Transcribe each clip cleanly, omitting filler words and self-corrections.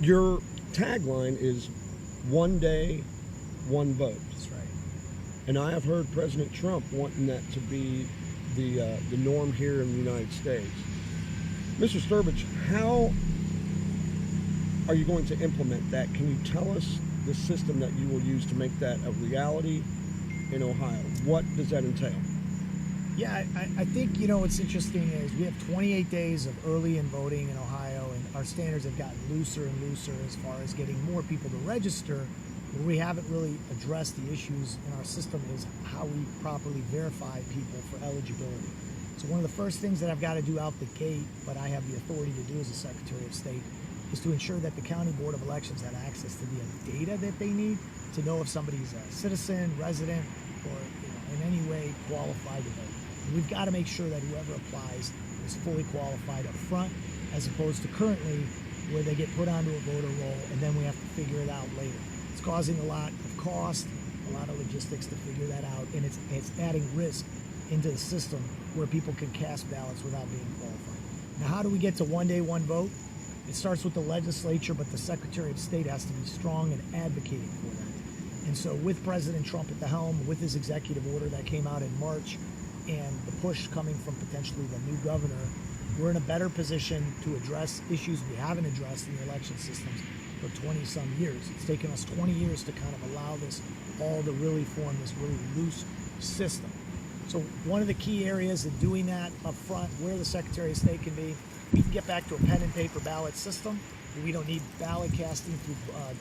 Your tagline is one day, one vote. That's right. And I have heard President Trump wanting that to be the norm here in the United States. Mr. Strbich, how are you going to implement that? Can you tell us the system that you will use to make that a reality in Ohio? What does that entail? Yeah, I think, what's interesting is we have 28 days of early-in voting in Ohio, and our standards have gotten looser and looser as far as getting more people to register. Where we haven't really addressed the issues in our system is how we properly verify people for eligibility. So one of the first things that I've got to do out the gate, but I have the authority to do as a Secretary of State, is to ensure that the County Board of Elections have access to the data that they need to know if somebody's a citizen, resident, or in any way qualified to vote. And we've got to make sure that whoever applies is fully qualified up front, as opposed to currently where they get put onto a voter roll and then we have to figure it out later. It's causing a lot of cost, a lot of logistics to figure that out, and it's adding risk into the system where people can cast ballots without being qualified. Now, how do we get to one day, one vote? It starts with the legislature, but the Secretary of State has to be strong and advocating for that. And so with President Trump at the helm, with his executive order that came out in March, and the push coming from potentially the new governor, we're in a better position to address issues we haven't addressed in the election systems for 20-some years. It's taken us 20 years to kind of allow this all to really form this really loose system. So one of the key areas in doing that up front, where the Secretary of State can be, we can get back to a pen and paper ballot system. We don't need ballot casting through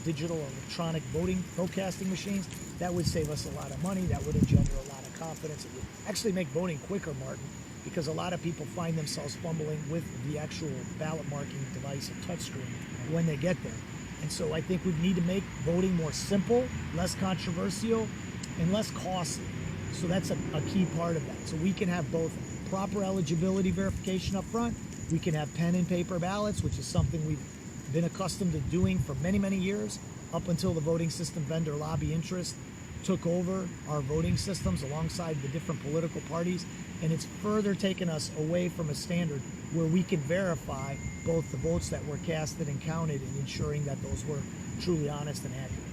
digital or electronic vote casting machines. That would save us a lot of money. That would engender a lot of confidence. It would actually make voting quicker, Martin, because a lot of people find themselves fumbling with the actual ballot marking device, a touchscreen, when they get there. And so I think we need to make voting more simple, less controversial, and less costly. So that's a key part of that. So we can have both proper eligibility verification up front. We can have pen and paper ballots, which is something we've been accustomed to doing for many, many years, up until the voting system vendor lobby interest took over our voting systems alongside the different political parties. And it's further taken us away from a standard where we can verify both the votes that were casted and counted and ensuring that those were truly honest and accurate.